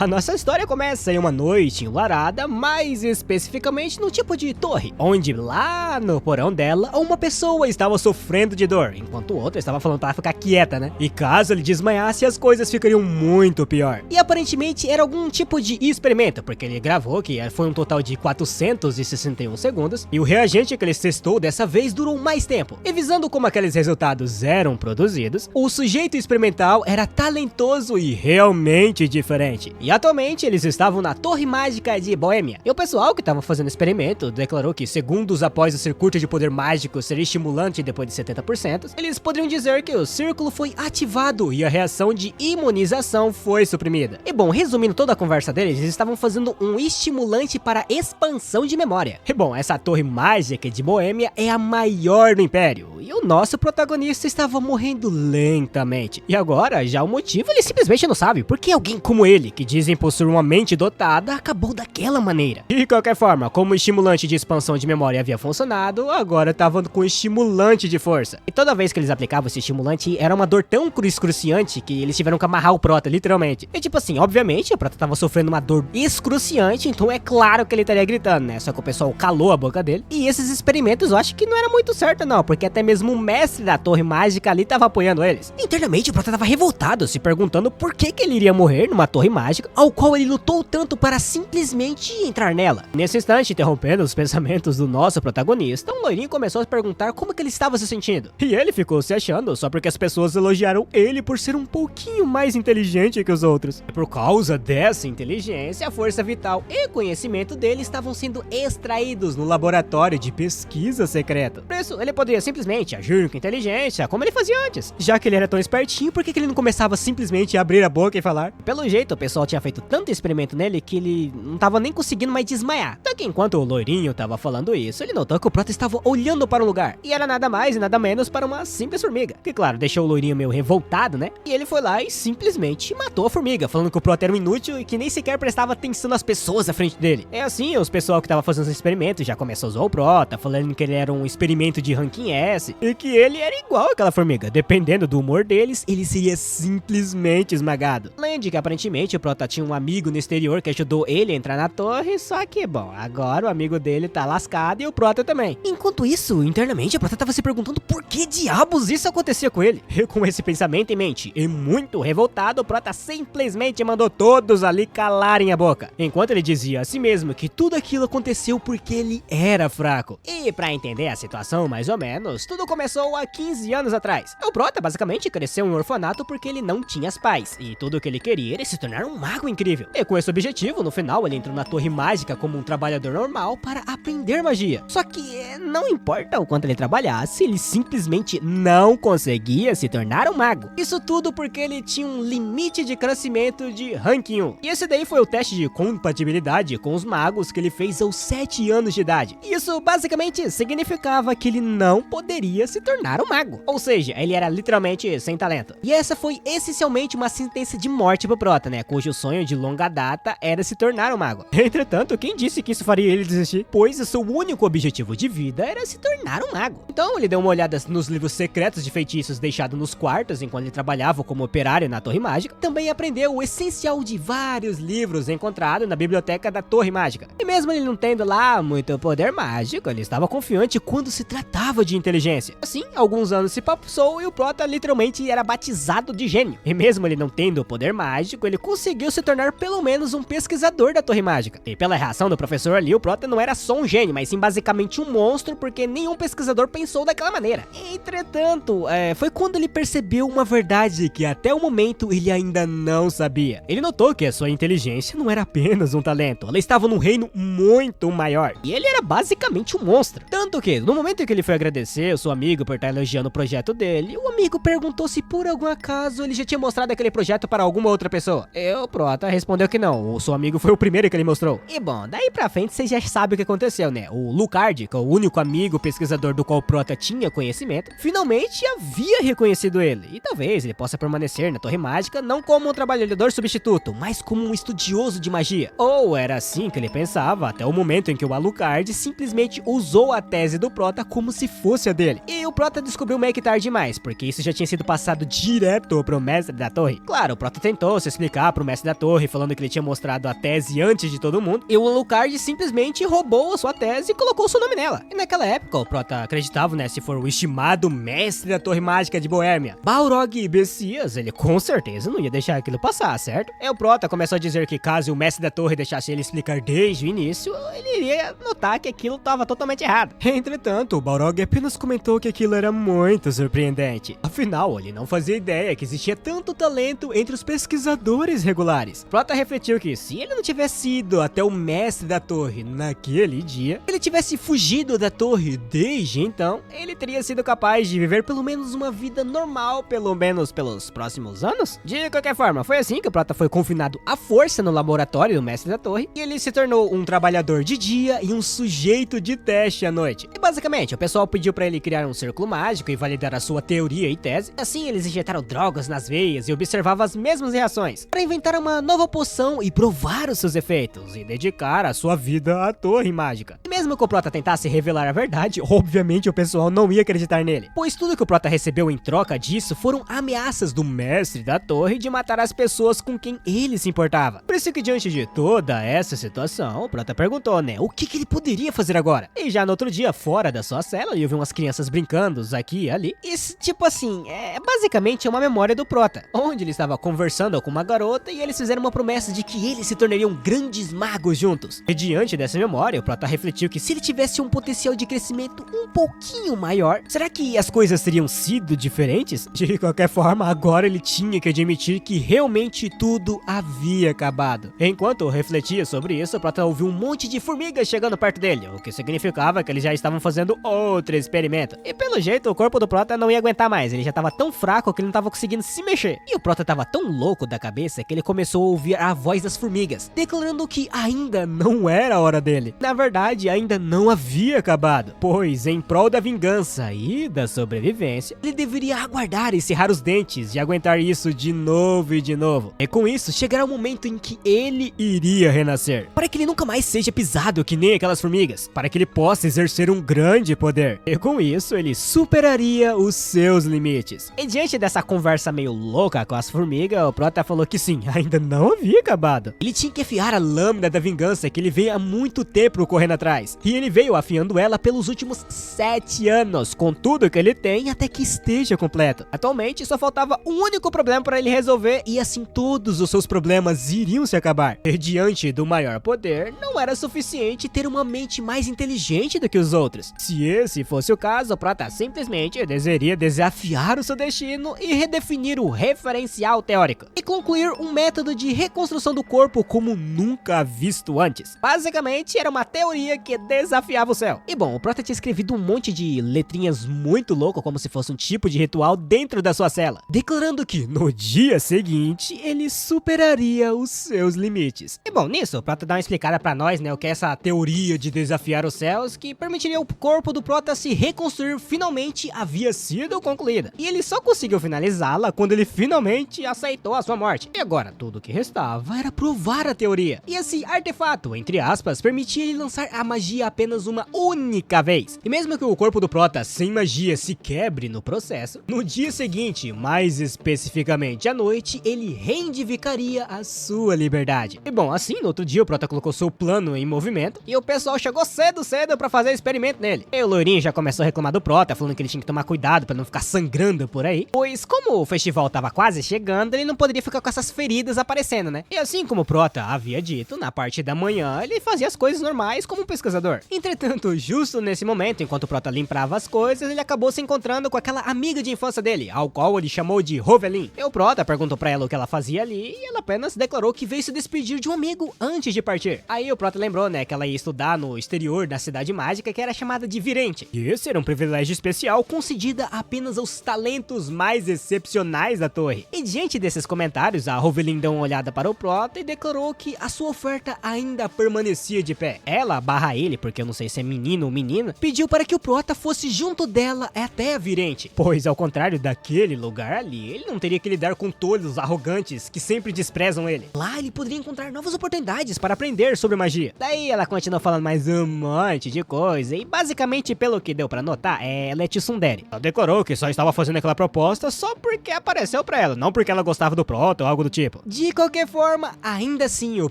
A nossa história começa em uma noite enluarada, mais especificamente no tipo de torre, onde lá no porão dela, uma pessoa estava sofrendo de dor, enquanto outra estava falando para ficar quieta, né? E caso ele desmaiasse, as coisas ficariam muito pior. E aparentemente era algum tipo de experimento, porque ele gravou que foi um total de 461 segundos, e o reagente que ele testou dessa vez durou mais tempo. E visando como aqueles resultados eram produzidos, o sujeito experimental era talentoso e realmente diferente. E atualmente eles estavam na Torre Mágica de Boêmia. E o pessoal que estava fazendo o experimento declarou que, segundos após o circuito de poder mágico ser estimulante depois de 70%, eles poderiam dizer que o círculo foi ativado e a reação de imunização foi suprimida. E bom, resumindo toda a conversa deles, eles estavam fazendo um estimulante para expansão de memória. E bom, essa Torre Mágica de Boêmia é a maior do Império. E o nosso protagonista estava morrendo lentamente. E agora, já o motivo ele simplesmente não sabe. Porque alguém como ele, que dizem possuir uma mente dotada, acabou daquela maneira. E de qualquer forma, como o estimulante de expansão de memória havia funcionado, agora estavam com estimulante de força. E toda vez que eles aplicavam esse estimulante, era uma dor tão excruciante que eles tiveram que amarrar o Prota, literalmente. E tipo assim, obviamente, o Prota tava sofrendo uma dor excruciante, então é claro que ele estaria gritando, né? Só que o pessoal calou a boca dele. E esses experimentos eu acho que não era muito certo não, porque até mesmo o mestre da Torre Mágica ali tava apoiando eles. Internamente, o Prota tava revoltado, se perguntando por que ele iria morrer numa Torre Mágica, ao qual ele lutou tanto para simplesmente entrar nela. Nesse instante, interrompendo os pensamentos do nosso protagonista, um loirinho começou a perguntar como que ele estava se sentindo. E ele ficou se achando só porque as pessoas elogiaram ele por ser um pouquinho mais inteligente que os outros. E por causa dessa inteligência, a força vital e conhecimento dele estavam sendo extraídos no laboratório de pesquisa secreta. Por isso, ele poderia simplesmente agir com inteligência, como ele fazia antes. Já que ele era tão espertinho, por que ele não começava simplesmente a abrir a boca e falar? Pelo jeito, o pessoal tinha feito tanto experimento nele que ele não tava nem conseguindo mais desmaiar. Só que enquanto o loirinho tava falando isso, ele notou que o Prota estava olhando para um lugar. E era nada mais e nada menos para uma simples formiga. Que claro, deixou o loirinho meio revoltado, né? E ele foi lá e simplesmente matou a formiga, falando que o Prota era um inútil e que nem sequer prestava atenção nas pessoas à frente dele. É assim, os pessoal que tava fazendo esse experimento já começou a zoar o Prota, falando que ele era um experimento de ranking S e que ele era igual àquela formiga. Dependendo do humor deles, ele seria simplesmente esmagado. Além de que aparentemente o Prota tinha um amigo no exterior que ajudou ele a entrar na torre, só que, bom, agora o amigo dele tá lascado e o Prota também. Enquanto isso, internamente o Prota tava se perguntando por que diabos isso acontecia com ele. E com esse pensamento em mente e muito revoltado, o Prota simplesmente mandou todos ali calarem a boca, enquanto ele dizia a si mesmo que tudo aquilo aconteceu porque ele era fraco. E pra entender a situação mais ou menos, tudo começou há 15 anos atrás. O Prota basicamente cresceu em um orfanato porque ele não tinha pais, e tudo o que ele queria era se tornar um mago incrível. E com esse objetivo, no final ele entrou na Torre Mágica como um trabalhador normal para aprender magia. Só que não importa o quanto ele trabalhasse, ele simplesmente não conseguia se tornar um mago. Isso tudo porque ele tinha um limite de crescimento de ranking 1. E esse daí foi o teste de compatibilidade com os magos que ele fez aos 7 anos de idade. Isso basicamente significava que ele não poderia se tornar um mago. Ou seja, ele era literalmente sem talento. E essa foi essencialmente uma sentença de morte pro Prota, né? Cujo sonho de longa data era se tornar um mago. Entretanto, quem disse que isso faria ele desistir? Pois o seu único objetivo de vida era se tornar um mago. Então ele deu uma olhada nos livros secretos de feitiços deixados nos quartos enquanto ele trabalhava como operário na Torre Mágica. Também aprendeu o essencial de vários livros encontrados na biblioteca da Torre Mágica. E mesmo ele não tendo lá muito poder mágico, ele estava confiante quando se tratava de inteligência. Assim, alguns anos se passou e o Prota literalmente era batizado de gênio. E mesmo ele não tendo o poder mágico, ele conseguiu se tornar pelo menos um pesquisador da Torre Mágica. E pela reação do professor ali, o Prota não era só um gênio, mas sim basicamente um monstro, porque nenhum pesquisador pensou daquela maneira. Entretanto, foi quando ele percebeu uma verdade que até o momento ele ainda não sabia. Ele notou que a sua inteligência não era apenas um talento, ela estava num reino muito maior. E ele era basicamente um monstro. Tanto que, no momento em que ele foi agradecer o seu amigo por estar elogiando o projeto dele, o amigo perguntou se por algum acaso ele já tinha mostrado aquele projeto para alguma outra pessoa. E o Prota respondeu que não, o seu amigo foi o primeiro que ele mostrou. E bom, daí pra frente você já sabe o que aconteceu, né? O Lucard, que é o único amigo pesquisador do qual o Prota tinha conhecimento, finalmente havia reconhecido ele. E talvez ele possa permanecer na Torre Mágica não como um trabalhador substituto, mas como um estudioso de magia. Ou era assim que ele pensava, até o momento em que o Alucard simplesmente usou a tese do Prota como se fosse a dele. E o Prota descobriu meio que tarde demais, porque isso já tinha sido passado direto pro mestre da torre. Claro, o Prota tentou se explicar pro mestre da torre, falando que ele tinha mostrado a tese antes de todo mundo, e o Alucard simplesmente roubou a sua tese e colocou seu nome nela. E naquela época, o Prota acreditava, né, se for o estimado mestre da torre mágica de Boêmia, Balrog Bessias, ele com certeza não ia deixar aquilo passar, certo? E o Prota começou a dizer que caso o mestre da torre deixasse ele explicar desde o início, ele iria notar que aquilo estava totalmente errado. Entretanto, o Balrog apenas comentou que aquilo era muito surpreendente. Afinal, ele não fazia ideia que existia tanto talento entre os pesquisadores regulares. Prota refletiu que se ele não tivesse ido até o mestre da torre naquele dia, ele tivesse fugido da torre desde então, ele teria sido capaz de viver pelo menos uma vida normal, pelo menos pelos próximos anos. De qualquer forma, foi assim que o Prota foi confinado à força no laboratório do mestre da torre, e ele se tornou um trabalhador de dia e um sujeito de teste à noite. E basicamente, o pessoal pediu pra ele criar um círculo mágico e validar a sua teoria e tese. Assim, eles injetaram drogas nas veias e observavam as mesmas reações, para inventar uma nova poção e provar os seus efeitos, e dedicar a sua vida à torre mágica. E mesmo que o Prota tentasse revelar a verdade, obviamente o pessoal não ia acreditar nele, pois tudo que o Prota recebeu em troca disso foram ameaças do mestre da torre de matar as pessoas com quem ele se importava. Por isso que diante de toda essa situação, o Prota perguntou, né, o que ele poderia fazer agora? E já no outro dia, fora da sua cela, eu vi umas crianças brincando aqui e ali. Isso, tipo assim, basicamente é uma memória do Prota, onde ele estava conversando com uma garota e eles fizeram uma promessa de que eles se tornariam grandes magos juntos. E diante dessa memória, o Prota refletiu que se ele tivesse um potencial de crescimento um pouquinho maior, será que as coisas teriam sido diferentes? De qualquer forma, agora ele tinha que admitir que realmente tudo havia acabado. Enquanto refletia sobre isso, o Prota ouviu um monte de formigas chegando perto dele, o que significava que eles já estavam fazendo outro experimento. E pelo jeito, o corpo do Prota não ia aguentar mais, ele já estava tão fraco que ele não estava conseguindo se mexer. E o Prota estava tão louco da cabeça que ele começou a ouvir a voz das formigas, declarando que ainda não era a hora dele. Na verdade, ainda não havia acabado, pois em prol da vingança e da sobrevivência, ele deveria aguardar e cerrar os dentes e aguentar isso de novo e de novo. E com isso, chegará o momento em que ele iria renascer, para que ele nunca mais seja pisado que nem aquelas formigas, para que ele possa exercer um grande poder. E com isso, ele superaria os seus limites. E diante dessa conversa meio louca com as formigas, o Prota falou que sim, ainda não havia acabado. Ele tinha que afiar a lâmina da vingança que ele veio há muito tempo correndo atrás. E ele veio afiando ela pelos últimos 7 anos, com tudo que ele tem até que esteja completo. Atualmente, só faltava um único problema para ele resolver e assim todos os seus problemas iriam se acabar. E diante do maior poder, não era suficiente ter uma mente mais inteligente do que os outros. Se esse fosse o caso, o Prota simplesmente deveria desafiar o seu destino e redefinir o referencial teórico, e concluir um método de reconstrução do corpo como nunca visto antes. Basicamente, era uma teoria que desafiava o céu. E bom, o Prota tinha escrevido um monte de letrinhas muito loucas, como se fosse um tipo de ritual dentro da sua cela, declarando que no dia seguinte, ele superaria os seus limites. E bom, nisso, o Prota dá uma explicada pra nós, né, o que é essa teoria de desafiar os céus, que permitiria o corpo do Prota se reconstruir finalmente havia sido concluída. E ele só conseguiu finalizá-la quando ele finalmente aceitou a sua morte. E agora, tudo o que restava era provar a teoria. E esse artefato, entre aspas, permitia ele lançar a magia apenas uma única vez. E mesmo que o corpo do Prota sem magia se quebre no processo, no dia seguinte, mais especificamente à noite, ele reivindicaria a sua liberdade. E bom, assim, no outro dia o Prota colocou seu plano em movimento e o pessoal chegou cedo pra fazer o experimento nele. E o loirinho já começou a reclamar do Prota, falando que ele tinha que tomar cuidado pra não ficar sangrando por aí, pois como o festival tava quase chegando, ele não poderia ficar com essas feridas aparecendo, né? E assim como o Prota havia dito, na parte da manhã ele fazia as coisas normais como um pesquisador. Entretanto, justo nesse momento, enquanto o Prota limpava as coisas, ele acabou se encontrando com aquela amiga de infância dele, ao qual ele chamou de Rovelin. E o Prota perguntou pra ela o que ela fazia ali, e ela apenas declarou que veio se despedir de um amigo antes de partir. Aí o Prota lembrou, né, que ela ia estudar no exterior da cidade mágica, que era chamada de Virente. E esse era um privilégio especial concedido apenas aos talentos mais excepcionais da torre. E diante desses comentários, a Rovelin deu uma olhada para o Prota e declarou que a sua oferta ainda permanecia de pé. Ela, barra ele, porque eu não sei se é menino ou menina, pediu para que o Prota fosse junto dela até a Virente, pois ao contrário daquele lugar ali, ele não teria que lidar com tolos arrogantes que sempre desprezam ele. Lá ele poderia encontrar novas oportunidades para aprender sobre magia. Daí ela continuou falando mais um monte de coisa e basicamente, pelo que deu pra notar, ela é tsundere. Ela declarou que só estava fazendo aquela proposta só porque apareceu pra ela, não porque ela gostava do Prota ou algo do tipo. De qualquer forma, ainda assim o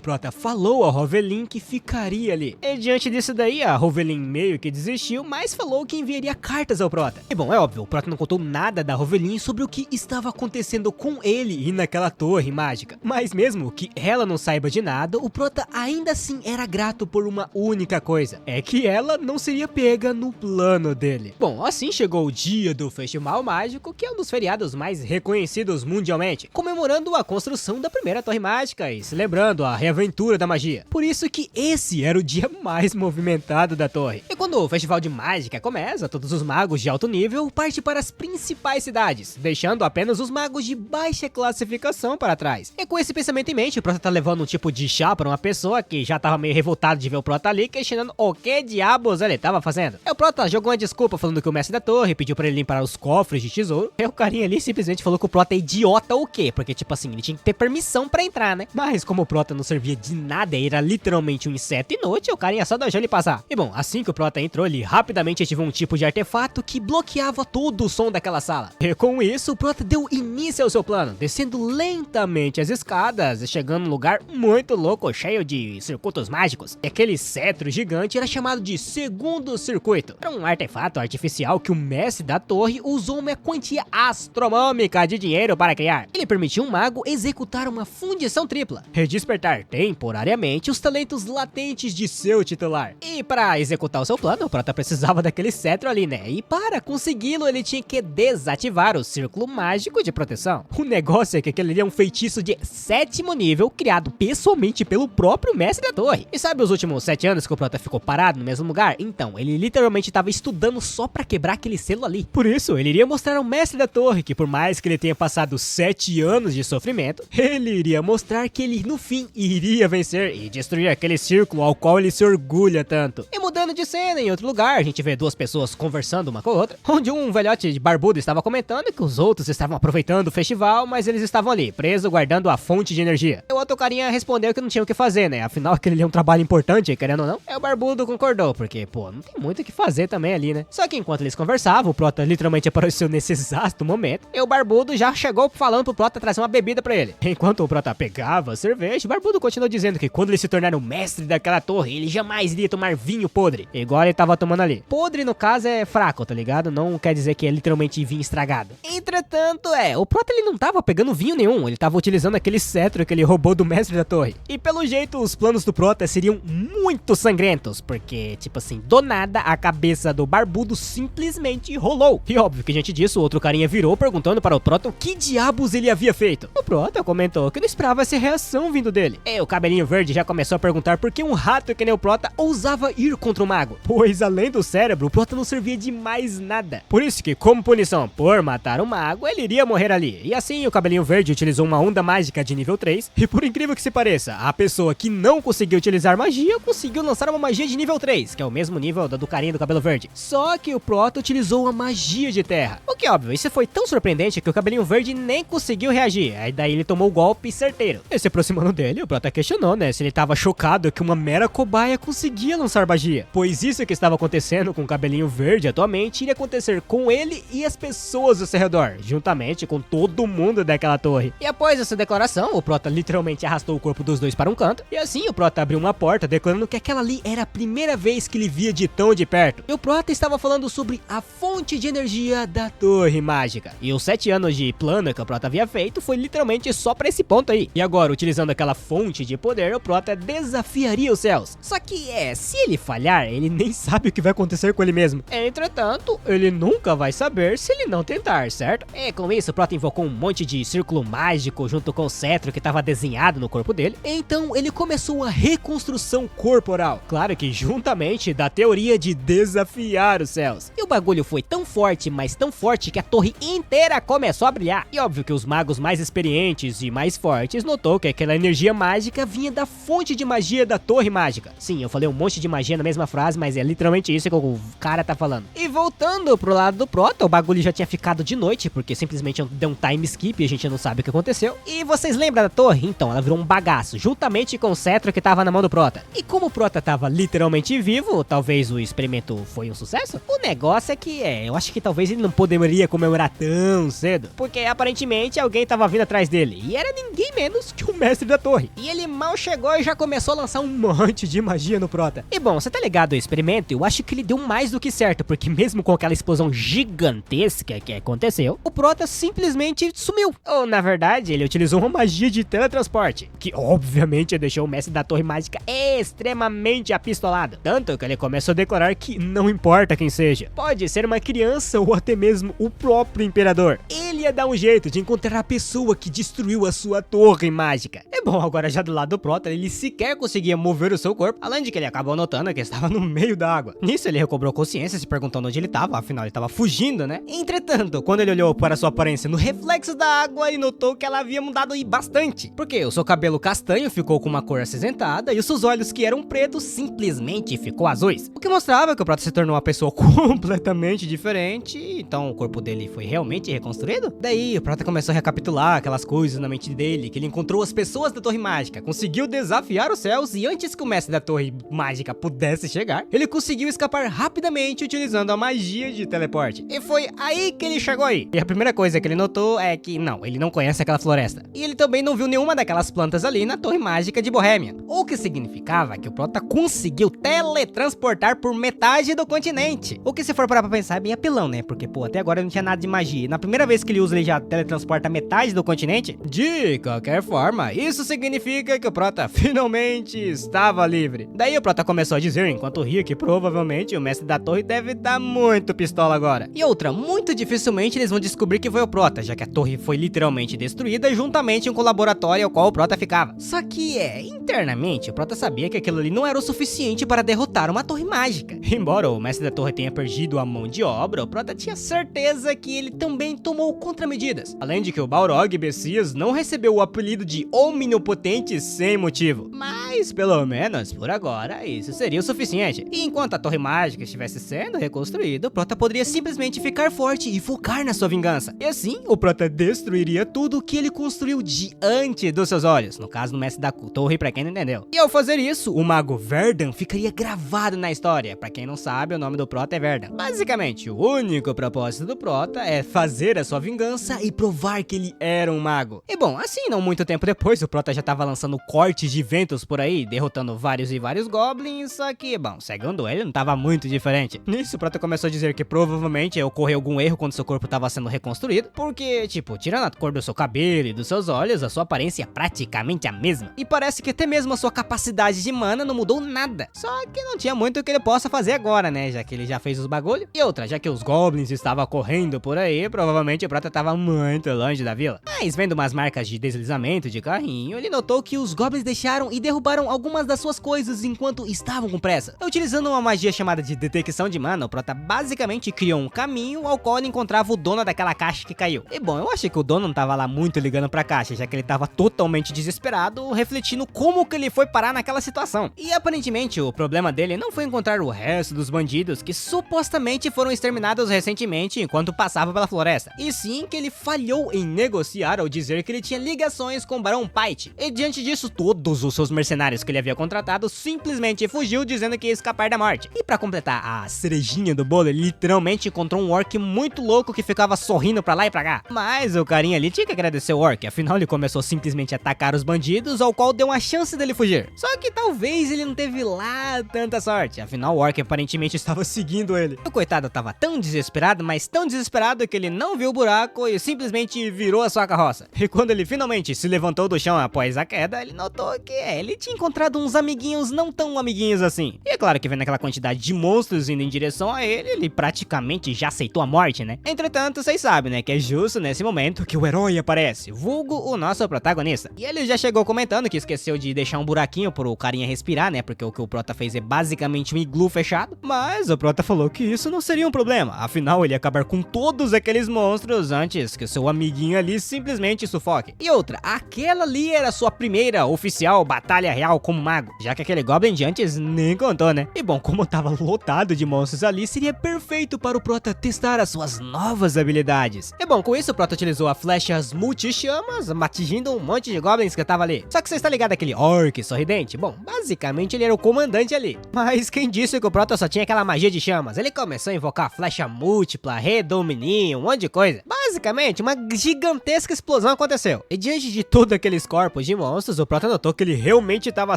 Prota falou a Hovelin que ficaria ali. E diante disso daí, a Hovelin meio que desistiu, mas falou que enviaria cartas ao Prota. E bom, é óbvio, o Prota não contou nada da Hovelin sobre o que estava acontecendo com ele e naquela torre mágica. Mas mesmo que ela não saiba de nada, o Prota ainda assim era grato por uma única coisa. É que ela não seria pega no plano dele. Bom, assim chegou o dia do Festival Mágico, que é um dos feriados mais reconhecidos mundialmente, comemorando a construção da primeira torre mágica e celebrando a reaventura da magia. Por isso que esse era o dia mais movimentado da torre. E quando o Festival de Mágica começa, todos os magos de alto nível partem para as principais cidades, deixando apenas os magos de baixa classificação para trás. E com esse pensamento em mente, o Prota tá levando um tipo de chá para uma pessoa que já tava meio revoltado de ver o Prota ali, questionando o que diabos ele tava fazendo. E o Prota jogou uma desculpa falando que o mestre da torre pediu para ele limpar os cofres de tesouro. E o carinha ali simplesmente falou que o Prota é idiota ou o quê? Porque tipo assim, ele tinha que ter permissão para entrar, né? Mas como o Prota não servia de nada e era literalmente um inseto inútil, o carinha só deixou ele passar. E bom, assim que o Prota entrou, ele rapidamente ativou um tipo de artefato que bloqueava todo o som daquela sala. E com isso, o Prota deu início ao seu plano, descendo lentamente as escadas, chegando num lugar muito louco, cheio de circuitos mágicos. E aquele cetro gigante era chamado de Segundo Circuito. Era um artefato artificial que o mestre da torre usou uma quantia astronômica de dinheiro para criar. Ele permitiu um mago executar uma fundição tripla e despertar temporariamente os talentos latentes de seu titular. E para executar o seu plano, o Prota precisava daquele cetro ali, né? E para consegui-lo, ele tinha que desativar o círculo mágico de proteção. O negócio é que aquele ali é um feitiço de 7º nível, criado pessoalmente pelo próprio mestre da torre. E sabe os últimos 7 anos que o Prota ficou parado no mesmo lugar? Então, ele literalmente estava estudando só pra quebrar aquele selo ali. Por isso, ele iria mostrar ao mestre da torre que por mais que ele tenha passado 7 anos de sofrimento, ele iria mostrar que ele no fim iria vencer e destruir aquele círculo ao qual ele se orgulha tanto. E mudando de cena, em outro lugar, a gente vê duas pessoas conversando uma com a outra, onde um velhote de barbudo estava comentando que os outros estavam aproveitando o festival, mas eles estavam ali, presos, guardando a fonte de energia. E o outro carinha respondeu que não tinha o que fazer, né? Afinal, aquele é um trabalho importante, querendo ou não. E o barbudo concordou, porque, pô, não tem muito o que fazer também ali, né? Só que enquanto eles conversavam, o Prota literalmente apareceu nesse exato momento, e o barbudo já chegou falando pro Prota trazer uma bebida pra ele. Enquanto o Prota pegava a cerveja, o barbudo continuou dizendo que quando ele se tornar o mestre daquela torre, ele jamais iria tomar vinho podre, igual ele tava tomando ali. Podre, no caso, é fraco, tá ligado? Não quer dizer que é literalmente vinho estragado. Entretanto, o Prota ele não tava pegando vinho nenhum, ele tava utilizando aquele cetro que ele roubou do mestre da torre. E pelo jeito, os planos do Prota seriam muito sangrentos, porque, tipo assim, do nada, a cabeça do barbudo simplesmente rolou. E óbvio que diante disso, o outro carinha virou perguntando para o Prota o que diabos ele havia feito. O Prota comentou que não esperava essa reação vindo dele. E o cabelinho verde já começou a perguntar por que um rato que nem o Prota ousava ir contra o mago, pois além do cérebro, o Prota não servia de mais nada. Por isso que, como punição por matar o mago, ele iria morrer ali. E assim, o cabelinho verde utilizou uma onda mágica de nível 3, e por incrível que se pareça, a pessoa que não conseguiu utilizar magia, conseguiu lançar uma magia de nível 3, que é o mesmo nível do carinha do cabelo verde. Só que o Prota utilizou a magia de terra. O que óbvio, isso foi tão surpreendente que o cabelinho verde nem conseguiu reagir. Aí daí ele tomou o golpe certeiro. E se aproximando dele, o Prota questionou, né, se ele tava chocado que uma mera cobaia conseguia lançar magia. Pois isso que estava acontecendo com o cabelinho verde atualmente iria acontecer com ele e as pessoas ao seu redor, juntamente com todo mundo daquela torre. E após essa declaração, o Prota literalmente arrastou o corpo dos dois para um canto, e assim o Prota abriu uma porta declarando que aquela ali era a primeira vez que ele via de tão de perto. E o Prota estava falando sobre a fonte de energia da torre mágica. E os 7 anos de plano que o Prota havia feito foi literalmente só para esse ponto aí. E agora, utilizando aquela fonte de poder, o Prota desafiaria os céus. Só que se ele falhar, ele nem sabe o que vai acontecer com ele mesmo. Entretanto, ele nunca vai saber se ele não tentar, certo? E com isso, o Prota invocou um monte de círculo mágico junto com o cetro que estava desenhado no corpo dele. Então, ele começou uma reconstrução corporal. Claro que juntamente da teoria de desafiar os céus. E o bagulho foi tão forte, mas tão forte que a torre inteira começou a brilhar. E óbvio que os magos mais experientes e mais fortes notou que aquela energia mágica vinha da fonte de magia da torre mágica. Sim, eu falei um monte de magia na mesma frase, mas é literalmente isso que o cara tá falando. E voltando pro lado do Prota, o bagulho já tinha ficado de noite, porque simplesmente deu um time skip e a gente não sabe o que aconteceu. E vocês lembram da torre? Então, ela virou um bagaço, juntamente com o cetro que tava na mão do Prota. E como o Prota tava literalmente vivo, talvez o experimento foi um sucesso? O negócio é que, eu acho que talvez ele não poderia comemorar tão cedo, porque aparentemente alguém tava vindo atrás dele, e era ninguém menos que o mestre da torre. E ele mal chegou e já começou a lançar um monte de magia no Prota. E bom, você tá ligado ao experimento? Eu acho que ele deu mais do que certo, porque mesmo com aquela explosão gigantesca que aconteceu, o Prota simplesmente sumiu. Ou na verdade, ele utilizou uma magia de teletransporte, que obviamente deixou o mestre da torre mágica extremamente apistolado. Tanto que ele começou a declarar que não importa quem seja, pode ser uma criança ou até mesmo o próprio imperador. Ele ia dar um jeito de encontrar a pessoa que destruiu a sua torre mágica. É bom, agora já do lado do Prota, ele sequer conseguia mover o seu corpo, além de que ele acabou notando que estava no meio da água. Nisso ele recobrou consciência, se perguntando onde ele estava, afinal ele estava fugindo, né? Entretanto, quando ele olhou para sua aparência no reflexo da água, ele notou que ela havia mudado bastante. Porque o seu cabelo castanho ficou com uma cor acinzentada e os seus olhos, que eram pretos, simplesmente ficou azuis. O que mostrava que o Prota se tornou uma pessoa completamente diferente, então o corpo dele foi realmente reconstruído. Daí o Prota começou a recapitular aquelas coisas na mente dele, que ele encontrou as pessoas da Torre Mágica, conseguiu desafiar os céus e antes que o mestre da Torre Mágica pudesse chegar, ele conseguiu escapar rapidamente utilizando a magia de teleporte. E foi aí que ele chegou aí. E a primeira coisa que ele notou é que não, ele não conhece aquela floresta. E ele também não viu nenhuma daquelas plantas ali na Torre Mágica de Bohemia. O que significava que o Prota conseguiu teletransportar por metade do continente. O que, se for parar pra pensar, é bem apelão, né? Porque, pô, até agora não tinha nada de magia. E na primeira vez que ele usa, ele já teletransporta metade do continente. De qualquer forma, isso significa que o Prota finalmente estava livre. Daí o Prota começou a dizer, enquanto ria, que provavelmente o mestre da torre deve estar muito pistola agora. E outra, muito dificilmente eles vão descobrir que foi o Prota, já que a torre foi literalmente destruída juntamente com o laboratório ao qual o Prota ficava. Só que internamente, o Prota sabia que aquilo ali não era o suficiente para derrotar uma torre mágica. Embora o mestre da torre tenha perdido a mão de obra, o Prota tinha certeza que ele também tomou contramedidas. Além de que o Balrog Bessias não recebeu o apelido de Omnipotente sem motivo. Mas, pelo menos, por agora, isso seria o suficiente. E enquanto a torre mágica estivesse sendo reconstruída, o Prota poderia simplesmente ficar forte e focar na sua vingança. E assim, o Prota destruiria tudo que ele construiu diante dos seus olhos. No caso, no mestre da torre, pra quem não entendeu. E ao fazer isso, o mago Verdan ficaria gravado na história. Pra quem não sabe, o nome do Prota é Verdan. Basicamente, o único propósito do Prota é fazer a sua vingança e provar que ele era um mago. E bom, assim, não muito tempo depois, o Prota já tava lançando cortes de ventos por aí, derrotando vários e vários goblins, só que, bom, segundo ele, não tava muito diferente. Nisso, o Prota começou a dizer que provavelmente ocorreu algum erro quando seu corpo tava sendo reconstruído, porque, tipo, tirando a cor do seu cabelo e dos seus olhos, a sua aparência é praticamente a mesma. E parece que até mesmo a sua capacidade de mana não mudou nada. Só que não tinha muito o que ele possa fazer agora, né, já que ele já fez os bagulho. E outra, já que os goblins estavam correndo por aí, provavelmente o Prota tava muito longe da vila. Mas vendo umas marcas de deslizamento de carrinho, ele notou que os goblins deixaram e derrubaram algumas das suas coisas enquanto estavam com pressa. Utilizando uma magia chamada de detecção de mana, o Prota basicamente criou um caminho ao qual ele encontrava o dono daquela caixa que caiu. E bom, eu achei que o dono não tava lá muito ligando pra caixa, já que ele tava totalmente desesperado, refletindo como que ele foi parar naquela situação. E aparentemente o problema dele não foi encontrar o resto dos bandidos que supostamente foram exterminados recentemente enquanto passava pela floresta, e sim que ele falhou em negociar ao dizer que ele tinha ligações com o Barão Pite. E diante disso, todos os seus mercenários que ele havia contratado simplesmente fugiu dizendo que ia escapar da morte. E pra completar a cerejinha do bolo, ele literalmente encontrou um orc muito louco que ficava sorrindo pra lá e pra cá. Mas o carinha ali tinha que agradecer o orc, afinal ele começou simplesmente a atacar os bandidos, ao qual deu uma chance dele fugir. Só que talvez ele não teve lá tanta sorte, afinal o orc aparentemente estava seguindo ele. O coitado tava tão desesperado, mas tão desesperado que ele não viu o buraco e simplesmente virou a sua carroça. E quando ele finalmente se levantou do chão após a queda, ele notou que ele tinha encontrado uns amiguinhos não tão amiguinhos assim. E é claro que vendo aquela quantidade de monstros indo em direção a ele praticamente já aceitou a morte, né? Entretanto, vocês sabem, né, que é justo nesse momento que o herói aparece, vulgo o nosso protagonista. E ele já chegou comentando que esqueceu de deixar um buraquinho pro carinha respirar, né, porque o que o Prota fez é basicamente um iglu fechado. Mas o Prota falou que isso não seria um problema, afinal ele ia acabar com todos aqueles monstros antes que o seu amiguinho ali simplesmente sufoque. E outra, aquela ali era sua primeira oficial batalha real como mago, já que aquele Goblin de antes nem contou, né? E bom, como tava lotado de monstros ali, seria perfeito para o Prota testar as suas novas habilidades. E bom, com isso o Prota utilizou a flechas multi-chamas, atingindo um monte de Goblins que tava ali. Só que você está ligado àquele orc sorridente? Bom, basicamente ele era o comandante ali. Mas quem disse que o Prota só tinha aquela magia de chamas? Ele começou a invocar flecha múltipla, redomininho, um monte de coisa. Basicamente, uma gigantesca explosão aconteceu. E diante de todos aqueles corpos de monstros, o Prota notou que ele realmente tava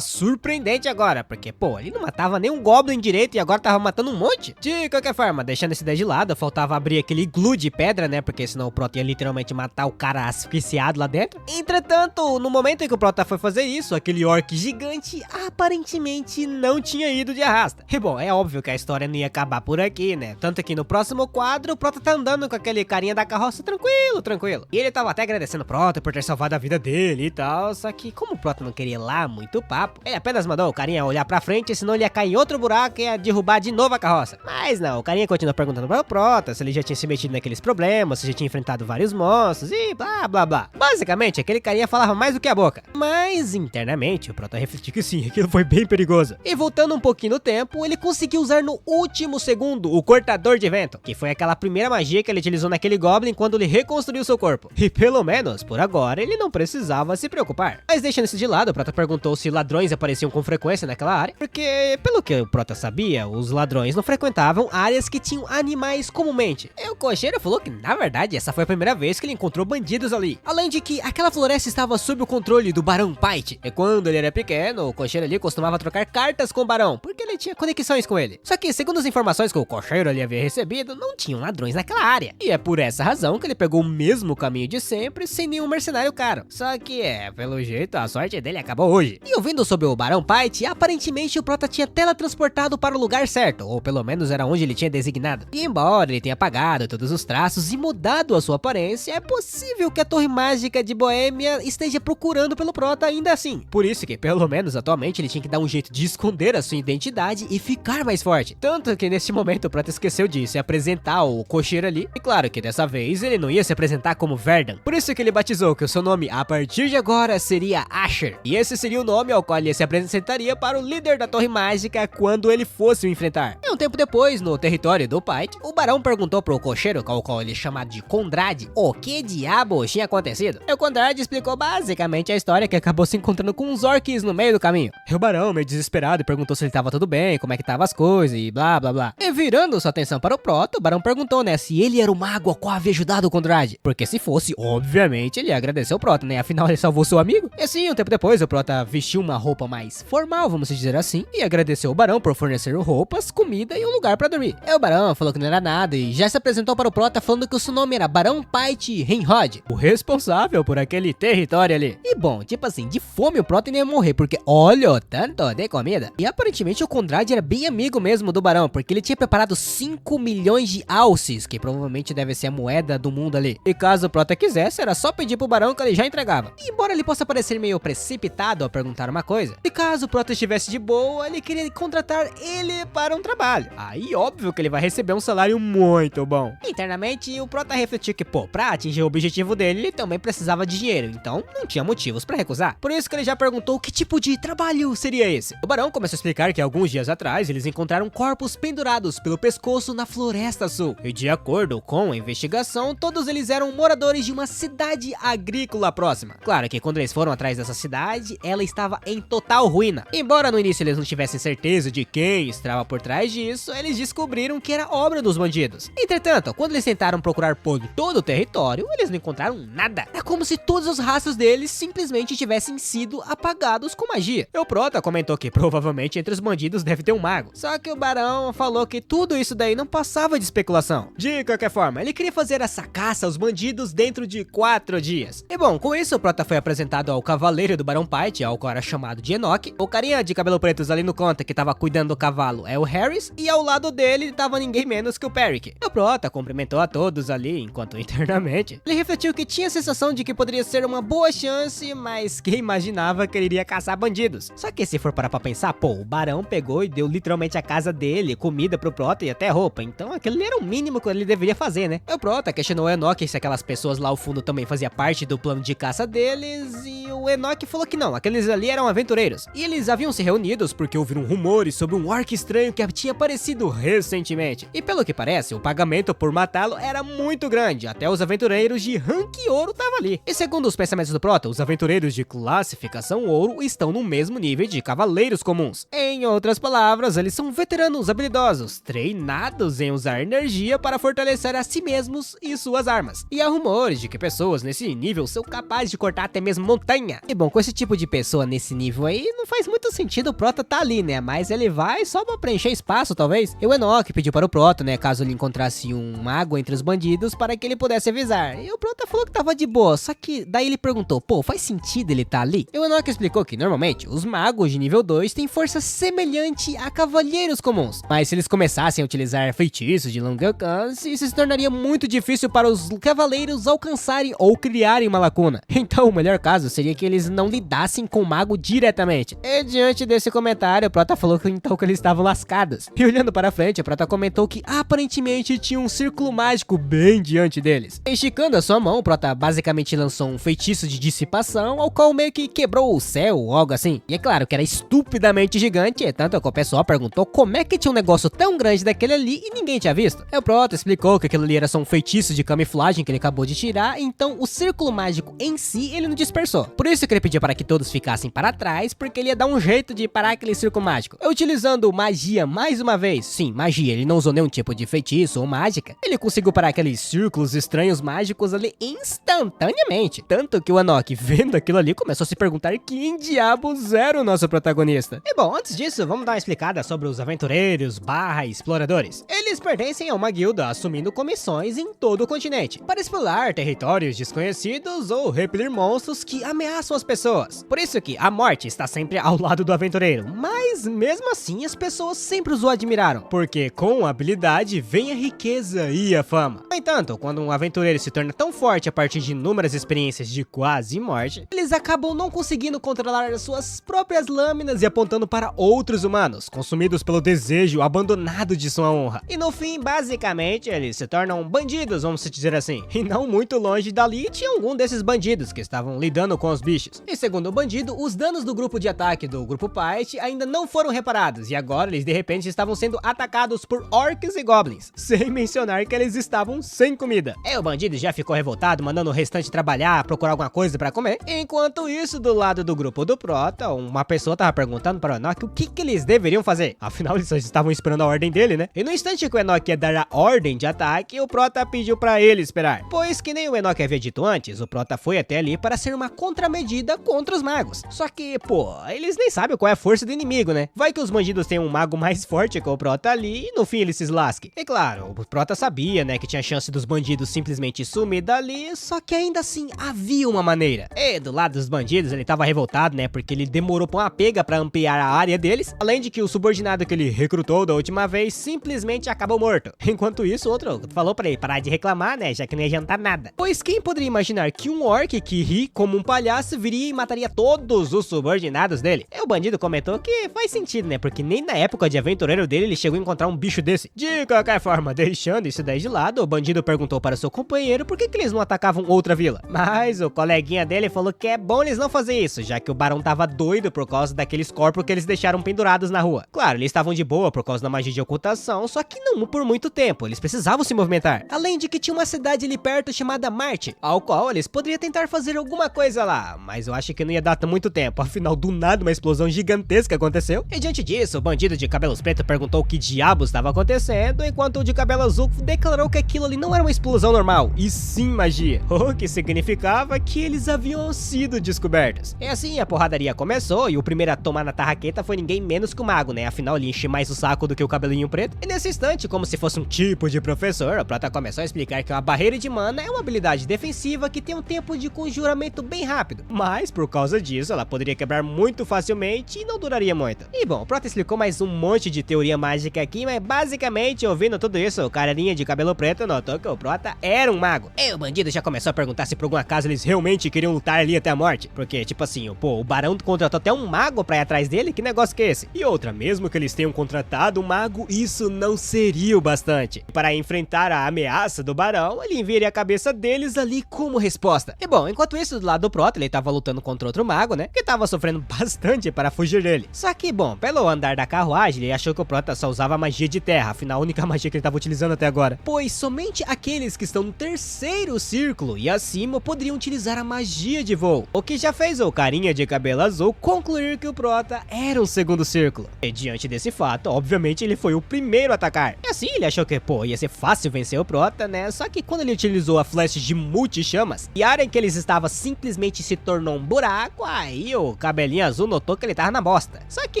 surpreendente agora. Porque, pô, ele não matava nenhum Goblin direito e agora tava matando um monte. De qualquer forma, deixando esse daí de lado, faltava abrir aquele iglu de pedra, né? Porque senão o Prota ia literalmente matar o cara asfixiado lá dentro. Entretanto, no momento em que o Prota foi fazer isso, aquele orc gigante aparentemente não tinha ido de arrasta. E bom, é óbvio que a história não ia acabar por aqui, né? Tanto que no próximo quadro, o Prota tá andando com aquele carinha da carroça tranquilo. E ele tava até agradecendo o Prota por ter salvado a vida dele e tal. Só que como o Prota não queria lá muito papo, ele apenas mandou o carinha olhar pra frente, senão ele ia cair em outro buraco e ia derrubar de novo a carroça. Mas não, o carinha continuou perguntando para o Prota se ele já tinha se metido naqueles problemas, se já tinha enfrentado vários monstros e blá blá blá. Basicamente, aquele carinha falava mais do que a boca. Mas internamente, o Prota refletiu que sim, aquilo foi bem perigoso. E voltando um pouquinho no tempo, ele conseguiu usar no último segundo o cortador de vento, que foi aquela primeira magia que ele utilizou naquele Goblin quando ele reconstruiu seu corpo. E pelo menos, por agora, ele não precisava se preocupar. Mas deixando isso de lado, o Prota perguntou se ladrões apareciam com frequência naquela área, porque, pelo que o Prota sabia, os ladrões não frequentavam áreas que tinham animais comumente. E o cocheiro falou que, na verdade, essa foi a primeira vez que ele encontrou bandidos ali. Além de que aquela floresta estava sob o controle do Barão Pite. E quando ele era pequeno, o cocheiro ali costumava trocar cartas com o Barão, porque ele tinha conexões com ele. Só que, segundo as informações que o cocheiro ali havia recebido, não tinham ladrões naquela área. E é por essa razão que ele pegou o mesmo caminho de sempre, sem nenhum mercenário caro. Só que, pelo jeito, a sorte dele acabou hoje. E ouvindo sobre o Barão Pite, aparentemente o Prota tinha teletransportado para o lugar certo, ou pelo menos era onde ele tinha designado. E embora ele tenha apagado todos os traços e mudado a sua aparência, é possível que a Torre Mágica de Boêmia esteja procurando pelo Prota ainda assim. Por isso que, pelo menos atualmente, ele tinha que dar um jeito de esconder a sua identidade e ficar mais forte. Tanto que neste momento o Prota esqueceu de se apresentar o cocheiro ali. E claro que dessa vez ele não ia se apresentar como Verdan. Por isso que ele batizou que o seu nome a partir de agora seria Asher. E esse seria o nome ao qual ele se apresentaria para o líder da Torre Mágica quando ele fosse o enfrentar. E um tempo depois, no território do Pite, o Barão perguntou pro cocheiro, ao qual ele é chamado de Condrade, o que diabos tinha acontecido. E o Condrade explicou basicamente a história, que acabou se encontrando com uns orcs no meio do caminho. E o Barão, meio desesperado, perguntou se ele tava tudo bem, como é que tava as coisas e blá blá blá. E virando sua atenção para o Prota, o Barão perguntou, né, se ele era o mago ao qual havia ajudado o Condrade. Porque se fosse, obviamente, ele ia agradecer o Prota, né, afinal ele salvou seu amigo. E assim, um tempo depois, o Prota vestiu uma roupa mais formal, vamos dizer assim, e agradeceu o Barão por fornecer roupas, comida e um lugar pra dormir. E o Barão falou que não era nada e já se apresentou para o Prota falando que o seu nome era Barão Pite Renrod, o responsável por aquele território ali. E bom, tipo assim, de fome o Prota ia morrer, porque olha o tanto de comida. E aparentemente o Condrade era bem amigo mesmo do Barão, porque ele tinha preparado 5 milhões de alces, que provavelmente deve ser a moeda do mundo ali. E caso o Prota quisesse, era só pedir pro Barão que ele já entregava. E embora ele possa parecer meio precipitado ao perguntar uma coisa, e caso o Prota estivesse de boa, ele queria contratar ele para um trabalho. Aí óbvio que ele vai receber um salário muito bom. Internamente, o Prota refletiu que, pô, pra atingir o objetivo dele, ele também precisava de dinheiro, então não tinha motivos pra recusar. Por isso que ele já perguntou que tipo de trabalho seria esse. O Barão começou a explicar que alguns dias atrás, eles encontraram corpos pendurados pelo pescoço na Floresta Sul. E de acordo com a investigação, todos eles eram moradores de uma cidade agrícola próxima. Claro que quando eles foram atrás dessa cidade, ela estava em total ruína. Embora no início eles não tivessem certeza de quem estava por trás disso, eles descobriram que era obra dos bandidos. Entretanto, quando eles tentaram procurar por todo o território, eles não encontraram nada. É como se todos os rastros deles simplesmente tivessem sido apagados com magia. E o Prota comentou que provavelmente entre os bandidos deve ter um mago. Só que o Barão falou que tudo isso daí não passava de especulação. De qualquer forma, ele queria fazer essa caça aos bandidos dentro de 4 dias. E bom, com isso o Prota foi apresentado ao cavaleiro do Barão Pite, ao qual era chamado de Enoch. O carinha de cabelo pretos ali no conta que tava cuidando do cavalo é o Harris, e ao lado dele tava ninguém menos que o Peric. O Prota cumprimentou a todos ali, enquanto internamente ele refletiu que tinha a sensação de que poderia ser uma boa chance, mas quem imaginava que ele iria caçar bandidos. Só que se for parar pra pensar, pô, o Barão pegou e deu literalmente a casa dele, comida pro Prota e até roupa, então aquilo era o mínimo que ele deveria fazer, né? E o Prota questionou o Enoch se aquelas pessoas lá ao fundo também faziam parte do plano de caça deles, e o Enoch falou que não, aqueles ali eram aventureiros, e eles haviam se reunidos porque ouviram rumores sobre um orc estranho que tinha aparecido recentemente. E pelo que parece, o pagamento por matá-lo era muito grande, até os aventureiros de rank ouro estavam ali. E segundo os pensamentos do Prota, os aventureiros de classificação ouro estão no mesmo nível de cavaleiros comuns. Em outras palavras, eles são veteranos habilidosos, treinados em usar energia para fortalecer a si mesmos e suas armas. E há rumores de que pessoas nesse nível são capazes de cortar até mesmo montanha. E bom, com esse tipo de pessoa nesse nível aí, não faz muito sentido o Prota tá ali, né? Mas ele vai só pra preencher espaço, talvez. E o Enoch pediu para o Prota, né, caso ele encontrasse um mago entre os bandidos, para que ele pudesse avisar. E o Prota falou que tava de boa, só que daí ele perguntou, pô, faz sentido ele tá ali? E o Enoch explicou que normalmente os magos de nível 2 têm força semelhante a cavalheiros comuns. Mas se eles começassem a utilizar feitiços de longo alcance, isso se tornaria muito difícil para os cavaleiros alcançarem ou criarem uma lacuna. Então o melhor caso seria que eles não lidassem com o mago diretamente. E diante desse comentário, o Prota falou que então que eles estavam lascados. E olhando para frente, o Prota comentou que aparentemente tinha um círculo mágico bem diante deles. Esticando a sua mão, o Prota basicamente lançou um feitiço de dissipação, ao qual meio que quebrou o céu ou algo assim. E é claro que era estupidamente gigante, tanto que o pessoal perguntou como é que tinha um negócio tão grande daquele ali e ninguém tinha visto. E o Prota explicou que aquilo ali era só um feitiço de camuflagem que ele acabou de tirar, então o círculo mágico em si ele não dispersou. Por isso que ele pediu para que todos ficassem para trás, porque ele ia dar um jeito de parar aquele círculo mágico. Utilizando magia mais uma vez, sim, magia, ele não usou nenhum tipo de feitiço ou mágica, ele conseguiu parar aqueles círculos estranhos mágicos ali instantaneamente. Tanto que o Enoch, vendo aquilo ali, começou a se perguntar quem diabos era o nosso protagonista. E bom, antes disso, vamos dar uma explicada sobre os aventureiros / exploradores. Eles pertencem a uma guilda, assumindo comissões em todo o continente, para explorar territórios desconhecidos ou repelir monstros que ameaçam as pessoas. Por isso que a morte está sempre ao lado do aventureiro, mas mesmo assim as pessoas sempre os admiraram, porque com a habilidade vem a riqueza e a fama. No entanto, quando um aventureiro se torna tão forte a partir de inúmeras experiências de quase morte, eles acabam não conseguindo controlar as suas próprias lâminas e apontando para outros humanos, consumidos pelo desejo abandonado de sua honra. E no fim, basicamente, eles se tornam bandidos, vamos dizer assim. E não muito longe dali tinha algum desses bandidos que estavam lidando com os bichos. E segundo o bandido, os danos do grupo de ataque do grupo Pyke ainda não foram reparados, e agora eles de repente estavam sendo atacados por orcs e goblins, sem mencionar que eles estavam sem comida. E o bandido já ficou revoltado, mandando o restante trabalhar, procurar alguma coisa pra comer. Enquanto isso, do lado do grupo do Prota, uma pessoa tava perguntando para o Enoch o que eles deveriam fazer. Afinal, eles só estavam esperando a ordem dele, né? E no instante que o Enoch ia dar a ordem de ataque, o Prota pediu pra ele esperar. Pois que nem o Enoch havia dito antes, o Prota foi até ali para ser uma contramedida contra os magos. Só que, pô, eles nem sabem qual é a força do inimigo, né? Vai que os bandidos têm um mago mais forte que o Prota ali e no fim ele se lasque. E claro, o Prota sabia, né, que tinha chance dos bandidos simplesmente sumir dali, só que ainda assim havia uma maneira. E do lado dos bandidos ele tava revoltado, né, porque ele demorou pra uma pega pra ampliar a área deles, além de que o subordinado que ele recrutou da última vez simplesmente acabou morto. Enquanto isso, o outro falou pra ele parar de reclamar, né, já que não ia adiantar nada. Pois quem poderia imaginar que um orc que ri como um palhaço viria e mataria todos os subordinados dele? E o bandido comentou que faz sentido, né, porque nem na época de aventureiro dele ele chegou a encontrar um bicho desse. De qualquer forma, deixando isso daí de lado, o bandido perguntou para seu companheiro por que eles não atacavam outra vila. Mas o coleguinha dele falou que é bom eles não fazer isso, já que o barão tava doido por causa daqueles corpos que eles deixaram pendurados na rua. Claro, eles estavam de boa por causa da magia de ocultação, só que não por muito tempo, eles precisavam se movimentar. Além de que tinha uma cidade ali perto chamada Marte, ao qual eles poderiam tentar fazer alguma coisa lá, mas eu acho que não ia dar muito tempo, afinal do nada uma explosão gigantesca aconteceu. E diante disso, o bandido de cabelos pretos perguntou o que diabos estava acontecendo, enquanto o de cabelo azul declarou que aquilo ali não era uma explosão normal, e sim magia, o que significava que eles haviam sido descobertos. E assim a porradaria começou, e o primeiro a tomar na tarraqueta foi ninguém menos que o mago, né, afinal ele enche mais o saco do que o cabelinho preto. E nesse instante, como se fosse um tipo de professor, o Prota começou a explicar que uma barreira de mana é uma habilidade defensiva que tem um tempo de conjuramento bem rápido, mas por causa disso ela poderia quebrar muito facilmente e não duraria muito. Prota. E bom, o Prota explicou mais um monte de teoria mágica aqui, mas basicamente, ouvindo tudo isso, o carinha de cabelo preto notou que o Prota era um mago. E o bandido já começou a perguntar se por algum acaso eles realmente queriam lutar ali até a morte. Porque, tipo assim, pô, o barão contratou até um mago pra ir atrás dele, que negócio que é esse? E outra, mesmo que eles tenham contratado um mago, isso não seria o bastante. Para enfrentar a ameaça do barão, ele enviaria a cabeça deles ali como resposta. E bom, enquanto isso, do lado do Prota, ele tava lutando contra outro mago, né, que tava sofrendo bastante para fugir dele. Só que, bom, pelo andar da carruagem, ele achou que o Prota só usava magia de terra, afinal a única magia que ele tava utilizando até agora. Pois somente aqueles que estão no terceiro círculo e acima poderiam utilizar a magia de voo, o que já fez o carinha de cabelo azul concluir que o Prota era o segundo círculo. E diante desse fato, obviamente ele foi o primeiro a atacar. E assim ele achou que, pô, ia ser fácil vencer o Prota, né, só que quando ele utilizou a flecha de multi-chamas, e a área em que eles estavam simplesmente se tornou um buraco, aí o cabelinho azul notou que ele tava na bosta. Só que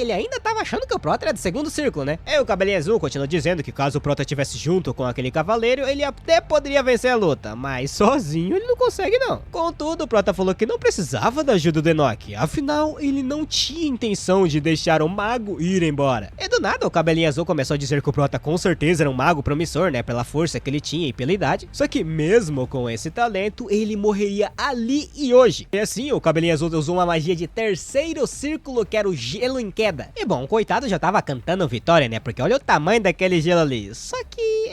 ele ainda tava achando que o Prota era do segundo círculo, né? E o cabelinho azul continuou dizendo que caso o Prota estivesse junto com aquele cavaleiro, ele até poderia vencer a luta, mas sozinho ele não consegue não. Contudo, o Prota falou que não precisava da ajuda do Enoch, afinal ele não tinha intenção de deixar o mago ir embora. E do nada o cabelinho azul começou a dizer que o Prota com certeza era um mago promissor, né, pela força que ele tinha e pela idade, só que mesmo com esse talento, ele morreria ali e hoje. E assim, o cabelinho azul usou uma magia de terceiro círculo, que era o gelo em queda. E bom, o coitado já tava cantando vitória, né, porque olha o tamanho daquele gelo ali. Só que,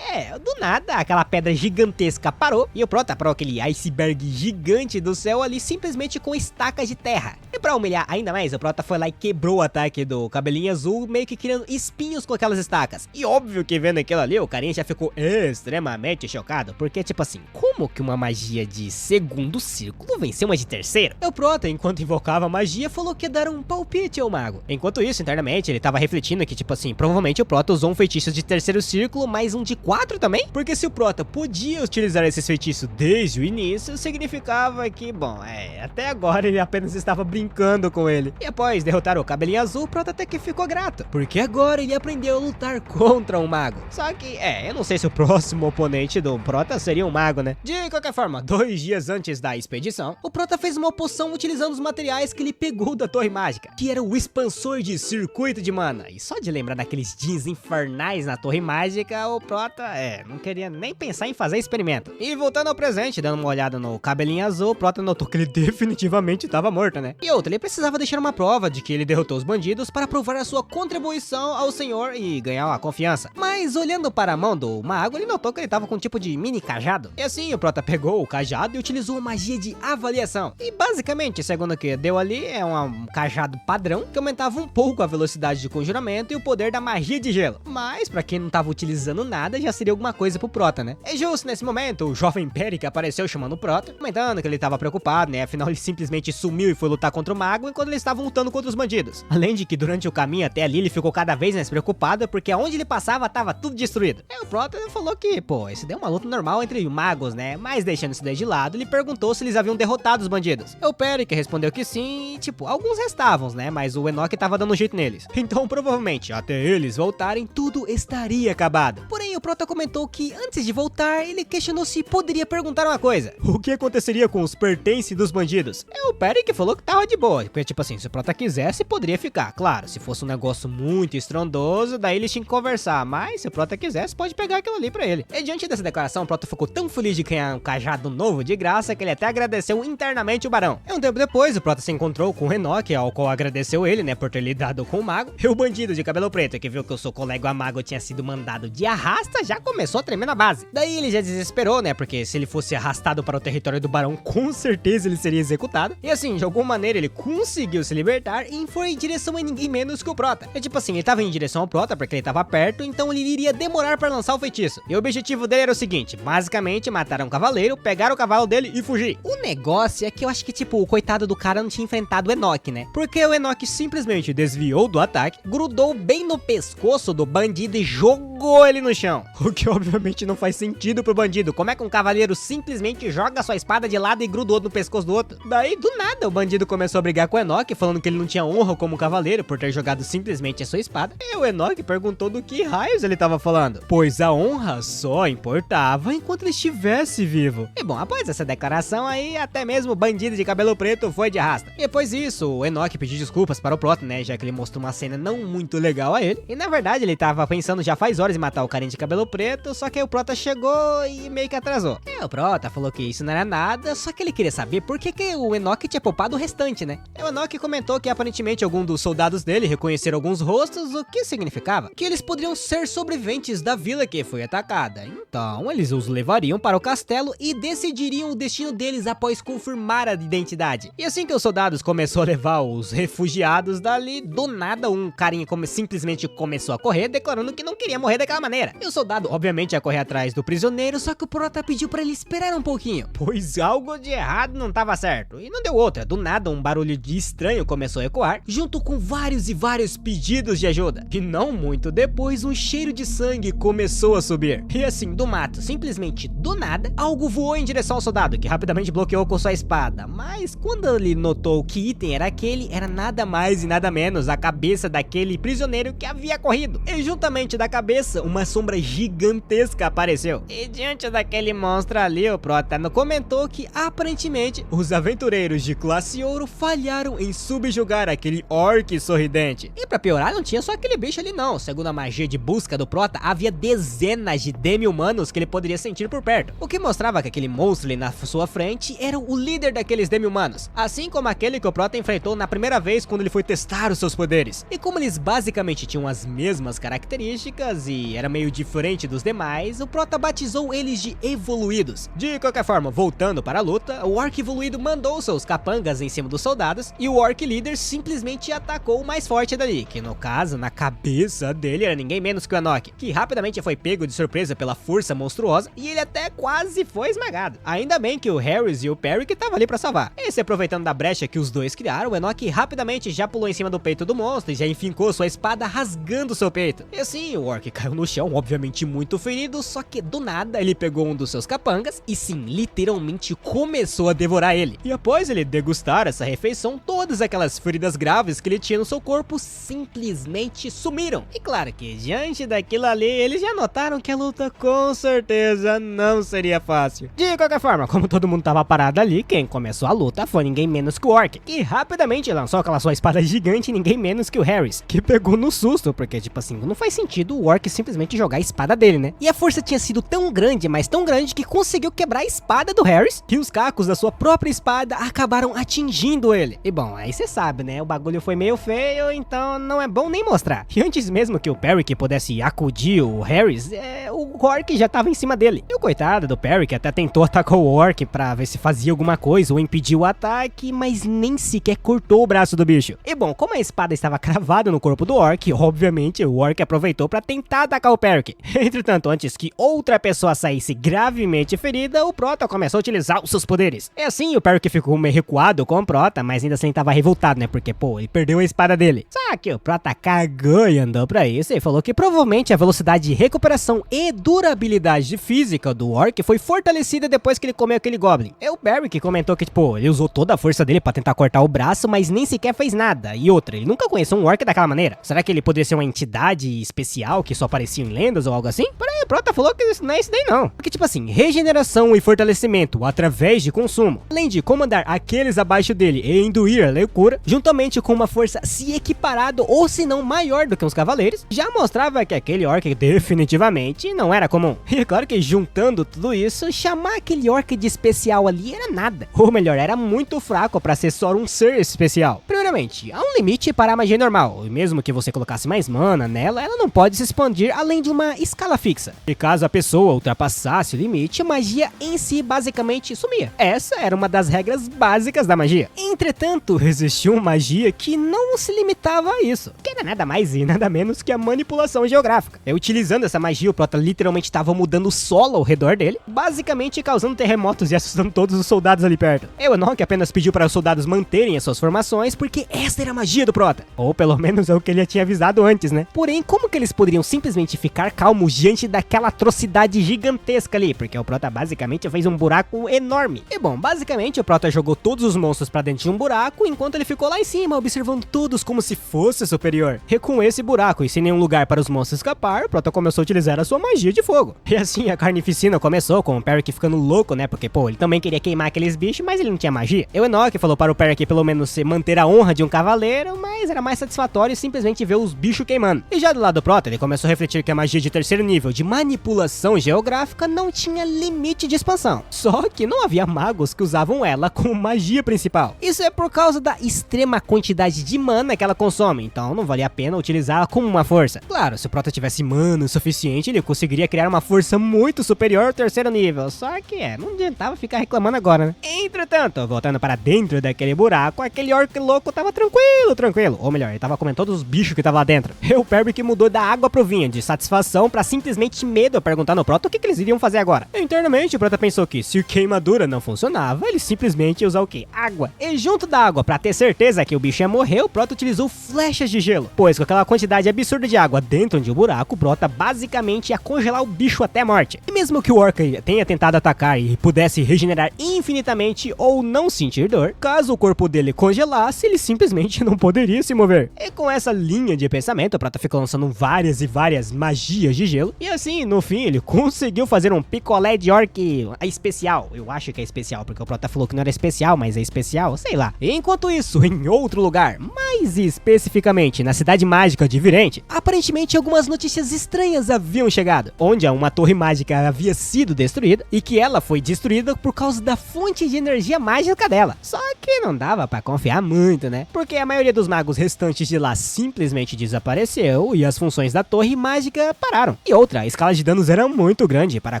do nada, aquela pedra gigantesca parou e o Prota parou aquele iceberg gigante do céu ali simplesmente com estacas de terra. E pra humilhar ainda mais, o Prota foi lá e quebrou o ataque do cabelinho azul, meio que criando espinhos com aquelas estacas. E óbvio que vendo aquilo ali, o carinha já ficou extremamente chocado, porque tipo assim, como que uma magia de segundo círculo venceu uma de terceiro? O Prota, enquanto invocava a magia, falou que ia dar um palpite ao mago. Enquanto isso, internamente, ele tava refletindo que tipo assim, provavelmente o Prota usou um feitiço de terceiro círculo, mais um de 4 também? Porque se o Prota podia utilizar esses feitiços desde o início, significava que, bom, até agora ele apenas estava brincando com ele. E após derrotar o cabelinho azul, o Prota até que ficou grato, porque agora ele aprendeu a lutar contra um mago. Só que, eu não sei se o próximo oponente do Prota seria um mago, né? De qualquer forma, 2 dias antes da expedição, o Prota fez uma poção utilizando os materiais que ele pegou da Torre Mágica, que era o expansor de circuito de mana. E só de lembrar daqueles jeans infernais na Torre Mágica, o Prota, não queria nem pensar em fazer experimento. E voltando ao presente, dando uma olhada no cabelinho azul, o Prota notou que ele definitivamente estava morto, né? E outra, ele precisava deixar uma prova de que ele derrotou os bandidos para provar a sua contribuição ao senhor e ganhar a confiança. Mas olhando para a mão do mago, ele notou que ele tava com um tipo de mini cajado. E assim, o Prota pegou o cajado e utilizou a magia de avaliação. E basicamente, segundo o que deu ali, é um cajado padrão que aumentava um pouco a velocidade de conjuramento e o poder da magia de gelo. Mas, pra quem não tava utilizando nada, já seria alguma coisa pro Prota, né? E justo nesse momento, o jovem Peric apareceu chamando o Prota, comentando que ele tava preocupado, né? Afinal, ele simplesmente sumiu e foi lutar contra o mago enquanto eles estavam lutando contra os bandidos. Além de que durante o caminho até ali, ele ficou cada vez mais preocupado, porque aonde ele passava tava tudo destruído. E o Prota falou que, pô, isso daí é uma luta normal entre magos, né? Mas deixando isso daí de lado, ele perguntou se eles haviam derrotado os bandidos. O Peric respondeu que sim, e tipo, alguns restavam, né? Mas o Enoch tava dando um jeito neles. Então, provavelmente, até eles voltarem, tudo estaria acabado. Porém, o Prota comentou que antes de voltar, ele questionou se poderia perguntar uma coisa: o que aconteceria com os pertences dos bandidos? E o Peric falou que tava de boa, porque tipo assim, se o Prota quisesse, poderia ficar. Claro, se fosse um negócio muito estrondoso, daí eles tinham que conversar, mas se o Prota quisesse, pode pegar aquilo ali pra ele. E diante dessa declaração, o Prota ficou tão feliz de ganhar um cajado novo de graça que ele até agradeceu internamente o barão. E um tempo depois, o Prota se encontrou com o Enoch, ao qual agradeceu ele, né, por ter lidado com o mago. E o bandido de cabelo preto, que viu que o seu colega mago tinha sido mandado de arrasta, já começou a tremer na base. Daí ele já desesperou, né, porque se ele fosse arrastado para o território do barão, com certeza ele seria executado. E assim, de alguma maneira ele conseguiu se libertar e foi em direção a ninguém menos que o Prota. E tipo assim, ele tava em direção ao Prota porque ele tava perto, então ele iria demorar para lançar o feitiço. E o objetivo dele era o seguinte: basicamente matar um cavaleiro, pegar o cavalo dele e fugir. O negócio é que eu acho que tipo, o coitado do cara não tinha enfrentado o Enoch, né? Porque o Enoch simplesmente desviou do ataque, grudou bem no pescoço do bandido e jogou ele no chão. O que obviamente não faz sentido pro bandido. Como é que um cavaleiro simplesmente joga sua espada de lado e gruda o outro no pescoço do outro? Daí, do nada, o bandido começou a brigar com o Enoch, falando que ele não tinha honra como cavaleiro por ter jogado simplesmente a sua espada. E o Enoch perguntou do que raios ele tava falando, pois a honra só importava enquanto ele estivesse vivo. E bom, após essa declaração aí, até mesmo o bandido de cabelo preto foi de arrasta. E depois disso, o Enoch pediu desculpas para o Prota, né, já que ele mostrou uma cena não muito legal a ele. E na verdade, ele tava pensando já faz horas em matar o carinha de cabelo preto, só que aí o Prota chegou e meio que atrasou. E o Prota falou que isso não era nada, só que ele queria saber por que o Enoch tinha poupado o restante, né? E o Enoch comentou que aparentemente algum dos soldados dele reconheceram alguns rostos, o que significava que eles poderiam ser sobreviventes da vila que foi atacada. Então, eles os levariam para o castelo e decidiriam o destino deles após confirmar a identidade. E assim que os soldados começaram a levar os refugiados dali, do nada um carinha simplesmente começou a correr, declarando que não queria morrer daquela maneira. E o soldado, obviamente, ia correr atrás do prisioneiro, só que o Prota pediu pra ele esperar um pouquinho, pois algo de errado não tava certo. E não deu outra, do nada um barulho de estranho começou a ecoar, junto com vários e vários pedidos de ajuda. E não muito depois, um cheiro de sangue começou a subir. E assim, do mato, simplesmente do nada, algo voou em direção ao soldado, que rapidamente bloqueou com sua espada. Mas quando ele notou que item era aquele, era nada mais e nada menos a cabeça daquele prisioneiro que havia corrido. E juntamente da cabeça, uma sombra gigantesca apareceu. E diante daquele monstro ali, o Prota comentou que aparentemente os aventureiros de classe ouro falharam em subjugar aquele orc sorridente. E pra piorar, não tinha só aquele bicho ali não. Segundo a magia de busca do Prota, havia dezenas de demi-humanos que ele poderia sentir por perto, o que mostrava que aquele monstro ali na sua frente era o líder daqueles demi-humanos, assim como aquele que o Prota enfrentou na primeira vez quando ele foi testar os seus poderes. E como eles basicamente tinham as mesmas características e era meio diferente dos demais, o Prota batizou eles de evoluídos. De qualquer forma, voltando para a luta, o orc evoluído mandou seus capangas em cima dos soldados e o orc líder simplesmente atacou o mais forte dali, que no caso, na cabeça dele era ninguém menos que o Enoch, que rapidamente foi pego de surpresa pela força monstruosa e ele até quase foi esmagado. Ainda bem que o Harris e o Perry que estavam ali para salvar. E se aproveitando da brecha que os dois criaram, o Enoch rapidamente já pulou em cima do peito do monstro e já enfincou sua espada rasgando seu peito. E assim, o orc caiu no chão, obviamente muito ferido, só que do nada ele pegou um dos seus capangas e sim, literalmente começou a devorar ele. E após ele degustar essa refeição, todas aquelas feridas graves que ele tinha no seu corpo simplesmente sumiram. E claro que diante daquilo ali, eles já notaram que a luta com certeza não seria fácil. De qualquer forma, como todo mundo tava parado ali, quem começou a luta foi ninguém menos que o orc, que rapidamente lançou aquela sua espada gigante, ninguém menos que o Harris, que pegou no susto, porque tipo assim, não faz sentido o orc simplesmente jogar a espada dele, né? E a força tinha sido tão grande, mas tão grande, que conseguiu quebrar a espada do Harris, que os cacos da sua própria espada acabaram atingindo ele. E bom, aí você sabe, né? O bagulho foi meio feio, então não é bom nem mostrar. E antes mesmo que o Perry que pudesse acudir o Harris, o orc já tava em cima dele. E o coitado do Perry, que até tentou atacar o orc pra ver se fazia alguma coisa ou impedir o ataque, mas nem sequer cortou o braço do bicho. E bom, como a espada estava cravada no corpo do orc, obviamente o orc aproveitou pra tentar atacar o Perry. Entretanto, antes que outra pessoa saísse gravemente ferida, o Prota começou a utilizar os seus poderes. E assim, o Perry ficou meio recuado com o Prota, mas ainda assim tava revoltado, né? Porque, pô, ele perdeu a espada dele. Só que o Prota cagou e andou pra isso e falou que provavelmente a velocidade de recuperação e durabilidade física do orc foi fortalecida depois que ele comeu aquele goblin. E o Perry que comentou que, tipo, ele usou toda a força dele pra tentar cortar o braço, mas nem sequer fez nada. E outra, ele nunca conheceu um orc daquela maneira. Será que ele poderia ser uma entidade especial que só aparecia em lendas ou algo assim? Porém, o Prota falou que isso não é isso daí não. Porque, tipo assim, regeneração e fortalecimento através de consumo, além de comandar aqueles abaixo dele e induir a loucura, juntamente com uma força se equiparado ou se não maior do que os cavaleiros, já mostrava que aquele orc definitivamente não era comum. E é claro que juntando tudo isso, chamar aquele orc de especial ali era nada. Ou melhor, era muito fraco pra ser só um ser especial. Primeiramente, há um limite para a magia normal, e mesmo que você colocasse mais mana nela, ela não pode se expandir além de uma escala fixa. E caso a pessoa ultrapassasse o limite, a magia em si basicamente sumia. Essa era uma das regras básicas da magia. Entretanto, existiu uma magia que não se limitava a isso, que era nada mais e nada menos que a manipulação geográfica. Utilizando essa magia, o Prota literalmente estava mudando o solo ao redor dele, basicamente causando terremotos e assustando todos os soldados ali perto. O Enoch apenas pediu para os soldados manterem as suas formações, porque essa era a magia do Prota. Ou pelo menos é o que ele já tinha avisado antes, né? Porém, como que eles poderiam simplesmente ficar calmos diante daquele aquela atrocidade gigantesca ali, porque o Prota basicamente fez um buraco enorme. E bom, basicamente o Prota jogou todos os monstros pra dentro de um buraco, enquanto ele ficou lá em cima, observando todos como se fosse superior. E com esse buraco e sem nenhum lugar para os monstros escapar, o Prota começou a utilizar a sua magia de fogo. E assim a carnificina começou, com o Perry ficando louco, né, porque pô, ele também queria queimar aqueles bichos, mas ele não tinha magia. E o Enoch falou para o Perry pelo menos se manter a honra de um cavaleiro, mas era mais satisfatório simplesmente ver os bichos queimando. E já do lado do Prota, ele começou a refletir que a magia de terceiro nível de manipulação geográfica não tinha limite de expansão. Só que não havia magos que usavam ela como magia principal. Isso é por causa da extrema quantidade de mana que ela consome, então não valia a pena utilizá-la como uma força. Claro, se o Prota tivesse mana o suficiente, ele conseguiria criar uma força muito superior ao terceiro nível, só que não adiantava ficar reclamando agora, né? Entretanto, voltando para dentro daquele buraco, aquele orc louco tava tranquilo, ou melhor, ele tava comendo todos os bichos que tava lá dentro. E o Perry que mudou da água pro vinho, de satisfação pra simplesmente medo a perguntar no Prota o que eles iriam fazer agora. Internamente, o Prota pensou que se queimadura não funcionava, ele simplesmente ia usar o quê? Água. E junto da água, pra ter certeza que o bicho ia morrer, o Prota utilizou flechas de gelo, pois com aquela quantidade absurda de água dentro de um buraco, o Prota basicamente ia congelar o bicho até a morte. E mesmo que o orc tenha tentado atacar e pudesse regenerar infinitamente ou não sentir dor, caso o corpo dele congelasse, ele simplesmente não poderia se mover. E com essa linha de pensamento, o Prota ficou lançando várias e várias magias de gelo, e assim, no fim, ele conseguiu fazer um picolé de orc especial. Eu acho que é especial, porque o Prota falou que não era especial, mas é especial, sei lá. Enquanto isso, em outro lugar, mais especificamente na cidade mágica de Virente, aparentemente algumas notícias estranhas haviam chegado, onde uma torre mágica havia sido destruída, e que ela foi destruída por causa da fonte de energia mágica dela. Só que não dava pra confiar muito, né? Porque a maioria dos magos restantes de lá simplesmente desapareceu e as funções da torre mágica pararam. E outra, a escala de danos era muito grande para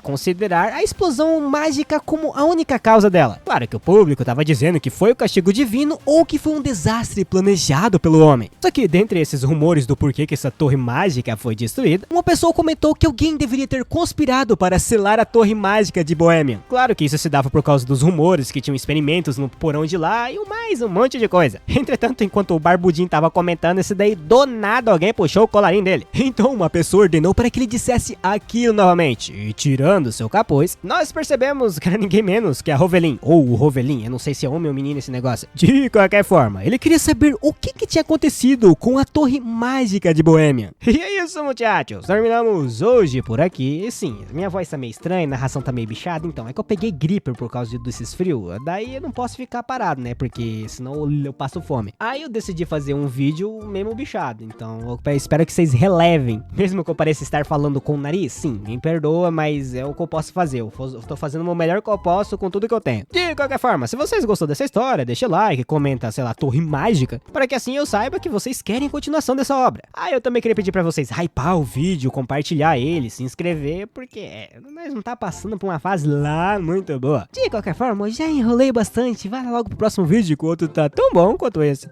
considerar a explosão mágica como a única causa dela. Claro que o público tava dizendo que foi o castigo divino ou que foi um desastre planejado pelo homem. Só que dentre esses rumores do porquê que essa torre mágica foi destruída, uma pessoa comentou que alguém deveria ter conspirado para selar a torre mágica de Bohemian. Claro que isso se dava por causa dos rumores que tinham experimentos no porão de lá e mais um monte de coisa. Entretanto, enquanto o Barbudinho tava comentando isso daí, do nada alguém puxou o colarinho dele. Então uma pessoa ordenou para que ele dissesse aquilo novamente. E tirando seu capuz, nós percebemos que era ninguém menos que a Rovelin, ou o Rovelin, eu não sei se é homem ou menino esse negócio. De qualquer forma, ele queria saber o que tinha acontecido com a torre mágica de Bohemian. E é isso, muchachos. Terminamos hoje por aqui. E sim, minha voz tá meio estranha, a narração tá meio bichada, então é que eu peguei gripe por causa desses frios. Daí eu não posso ficar parado, né? Porque senão eu passo fome. Aí eu decidi fazer um vídeo mesmo bichado. Então eu espero que vocês relevem. Mesmo que eu pareça estar falando com o nariz, sim, me perdoa, mas é o que eu posso fazer. Eu tô fazendo o melhor que eu posso com tudo que eu tenho. De qualquer forma, se vocês gostou dessa história, deixa o like, comenta, sei lá, Torre Mágica, para que assim eu saiba que vocês querem continuação dessa obra. Ah, eu também queria pedir pra vocês hypar o vídeo, compartilhar ele, se inscrever, porque nós não tá passando por uma fase lá muito boa. De qualquer forma, eu já enrolei bastante. Vai logo pro próximo vídeo, que o outro tá tão bom quanto esse.